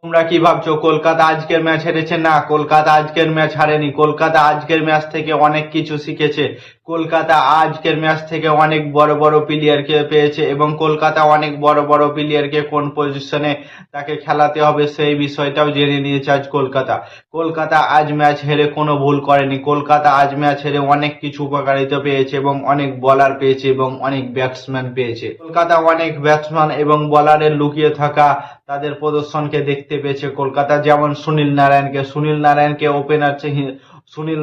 তোমরা কি ভাবছো কলকাতা আজকের ম্যাচ হেরেছে? না, কলকাতা আজকের ম্যাচ হারেনি। কলকাতা আজকের ম্যাচ থেকে অনেক কিছু শিখেছে। কলকাতা আজকের ম্যাচ থেকে অনেক বড় বড় প্লেয়ারকে পেয়েছে এবং কলকাতা অনেক বড় বড় প্লেয়ারকে কোন পজিশনে তাকে খেলাতে হবে সেই বিষয়টাও জেনে নিয়েছে আজ কলকাতা। কলকাতা আজ ম্যাচ হেরে কোনো ভুল করেনি। কলকাতা আজ ম্যাচ হেরে অনেক কিছু উপকারিতা পেয়েছে এবং অনেক বলার পেয়েছে এবং অনেক ব্যাটসম্যান পেয়েছে। কলকাতা অনেক ব্যাটসম্যান এবং বলারের লুকিয়ে থাকা তাদের প্রদর্শনকে দেখতে পেয়েছে কলকাতা। যেমন সুনীল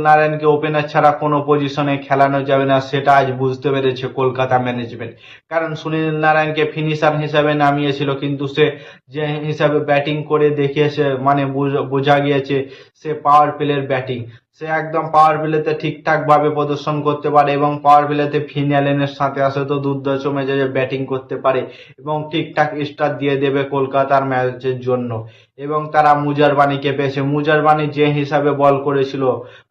নারায়ণকে ওপেনার ছাড়া কোনো পজিশনে খেলানো যাবে না, সেটা আজ বুঝতে পেরেছে কলকাতা ম্যানেজমেন্ট। কারণ সুনীল নারায়ণকে ফিনিশার হিসাবে নামিয়েছিল, কিন্তু সে যে হিসাবে ব্যাটিং করে দেখিয়েছে, মানে বোঝা গিয়েছে সে পাওয়ার প্লের ব্যাটিং, সে একদম পাওয়ার প্লেতে ঠিকঠাক ভাবে প্রদর্শন করতে পারে এবং পাওয়ার প্লেতে ফিন অ্যালেনের সাথে আসে তো দুর্ধর্ষ মেজাজে ব্যাটিং করতে পারে এবং ঠিকঠাক স্টার্ট দিয়ে দেবে কলকাতার ম্যাচের জন্য। এবং তারা মুজারবানিকে পেয়েছে। মুজারবানি যে হিসাবে বল করেছিল,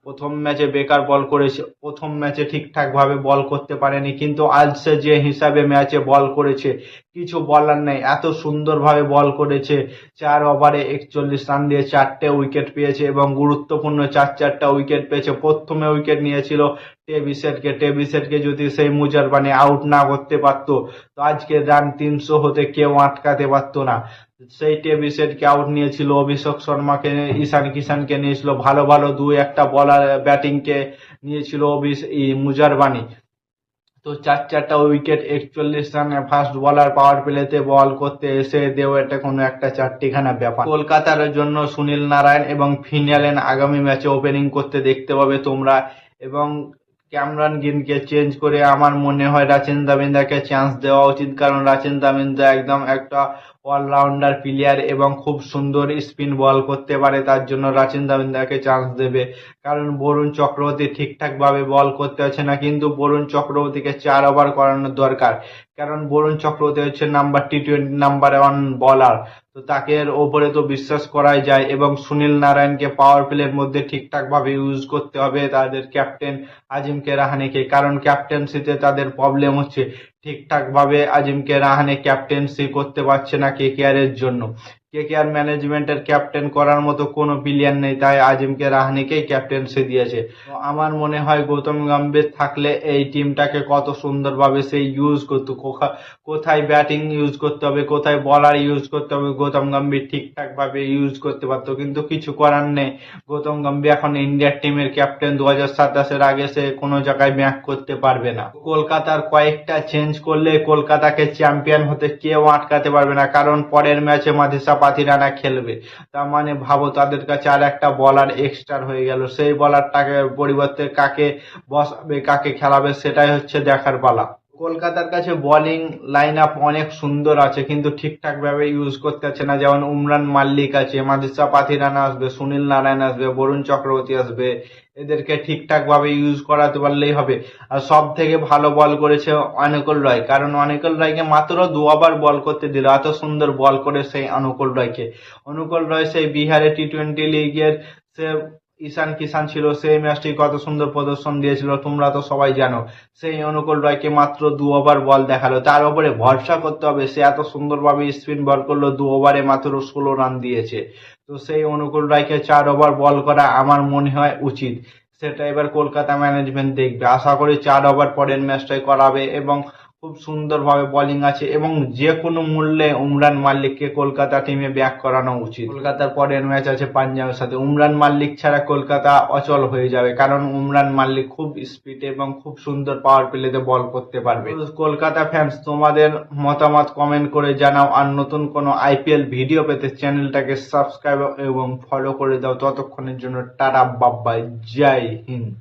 প্রথম ম্যাচে বেকার বল করেছে, প্রথম ম্যাচে ঠিকঠাক ভাবে বল করতে পারেনি, কিন্তু আজ সে যে হিসাবে ম্যাচে বল করেছে কিছু বলার নেই। এত সুন্দরভাবে বল করেছে, 4 ওভারে 41 রান দিয়ে 4টে উইকেট পেয়েছে এবং গুরুত্বপূর্ণ চারটা উইকেট পেয়েছে। প্রথমে উইকেট নিয়েছিল টেভিসেটকে যদি সেই মুজারবানি আউট না করতে পারতো তো আজকে রান 300 হতে কেউ আটকাতে পারতো না। সেই টেভিসেটকে আউট নিয়েছিল, অভিষেক শর্মাকে, ঈশান কিষানকে নিয়েছিল, ভালো ভালো দুই একটা বলার ব্যাটিংকে নিয়েছিল মুজারবানি। তো চারটা উইকেট 41 রানে ফার্স্ট বোলার পাওয়ার প্লেতে বল করতে এসে দেও, এটা কোনো একটা চারটিখানা ব্যাপার। কলকাতার জন্য সুনীল নারায়ণ এবং ফিন অ্যালেন আগামী ম্যাচে ওপেনিং করতে দেখতে পাবে তোমরা। এবং ক্যামরন গ্রিনকে চেঞ্জ করে আমার মনে হয় রাচিন দামিন্দাকে চান্স দেওয়া উচিত, কারণ রাচিন দামিন্দা একদম একটা অলরাউন্ডার প্লেয়ার এবং খুব সুন্দর স্পিন বল করতে পারে, তার জন্য রাচিন দামিন্দাকে চান্স দেবে। কারণ বরুণ চক্রবর্তী ঠিকঠাক ভাবে বল করতে পারছে না, কিন্তু বরুণ চক্রবর্তীকে 4 ওভার করানোর দরকার। কারণ বরুণ চক্রবর্তী হচ্ছে T20 নাম্বার 1 বলার, তো তাকে ওপরে তো বিশ্বাস করাই যায়। এবং সুনীল নারায়ণকে পাওয়ার প্লের মধ্যে ঠিকঠাক ভাবে ইউজ করতে হবে তাদের ক্যাপ্টেন আজিমকে রাহানেকে, কারণ ক্যাপ্টেন্সিতে তাদের প্রবলেম হচ্ছে। ঠিকঠাক ভাবে আজিমকে রাহানে ক্যাপ্টেন্সি করতে পারছে না কেকেআর এর জন্য। কেকেআর ম্যানেজমেন্টের ক্যাপ্টেন করার মতো কোনো প্লেয়ার নেই, তাই আজিমকে রাহানেকেই ক্যাপ্টেন্সি দিয়েছে। তো আমার মনে হয় গৌতম গম্ভীর থাকলে এই টিমটাকে কত সুন্দরভাবে সে ইউজ করতো। কোথায় ব্যাটিং ইউজ করতে হবে, কোথায় বলার ইউজ করতে হবে, গৌতম গম্ভীর ঠিকঠাক ভাবে ইউজ করতে পারতো, কিন্তু কিছু করার নেই। গৌতম গম্ভীর এখন ইন্ডিয়ার টিমের ক্যাপ্টেন, 2027-এর আগে সে কোনো জায়গায় ব্যাক করতে পারবে না। কলকাতার কয়েকটা চেঞ্জ করলে কলকাতাকে চ্যাম্পিয়ন হতে কেউ আটকাতে পারবে না, কারণ পরের ম্যাচে মাধিসা পাতিরানা খেলবে। তার মানে ভাবো তাদের কাছে আর একটা বলার এক্সট্রা হয়ে গেল। সেই বলারটাকে পরিবর্তে কাকে বসাবে, কাকে খেলাবে, সেটাই হচ্ছে দেখার পালা। কলকাতার কাছে বোলিং লাইন আপ অনেক সুন্দর আছে, কিন্তু ঠিকঠাক ভাবে ইউজ করতে পারছে না। যেমন উমরান মাল্লিক আছে, মাধিসা পাতিরানা আসবে, সুনীল নারায়ণ আসবে, বরুণ চক্রবর্তী আসবে, এদেরকে ঠিকঠাক ভাবে ইউজ করাতে পারলেই হবে। আর সব থেকে ভালো বল করেছে অনুকূল রয়, কারণ অনুকূল রয়কে মাত্র 2 ওভার বল করতে দিল। এত সুন্দর বল করে সেই অনুকূল রয় সেই বিহারে T20 লিগের সে ঈশান কিষান ছিল, সেই ম্যাচটি কত সুন্দর প্রদর্শন দিয়েছিল তোমরা তো সবাই জানো। সেই অনুকূল রয়কে মাত্র 2 ওভার বল দেখালো, তার উপরে ভরসা করতে হবে। সে এত সুন্দরভাবে স্পিন বল করলো, 2 ওভারে মাত্র 16 রান দিয়েছে। তো সেই অনুকূল রায়কে 4 ওভার বল করা আমার মনে হয় উচিত। সেটা এবার কলকাতা ম্যানেজমেন্ট দেখবে। আশা করি 4 ওভার পরের ম্যাচটাই করাবে এবং খুব সুন্দরভাবে বোলিং আছে এবং যে কোনো মূল্যে উমরান মাল্লিককে কলকাতা টিমে ব্যাক করানো উচিত। কলকাতার পরের ম্যাচ আছে পাঞ্জাবের সাথে। উমরান মাল্লিক ছাড়া কলকাতা অচল হয়ে যাবে, কারণ উমরান মাল্লিক খুব স্পিড এবং খুব সুন্দর পাওয়ার প্লেতে বল করতে পারবে। কলকাতা ফ্যান্স, তোমাদের মতামত কমেন্ট করে জানাও। আর নতুন কোনো IPL ভিডিও পেতে চ্যানেলটাকে সাবস্ক্রাইব এবং ফলো করে দাও। ততক্ষণের জন্য টাটা, বাই বাই, জয় হিন্দ।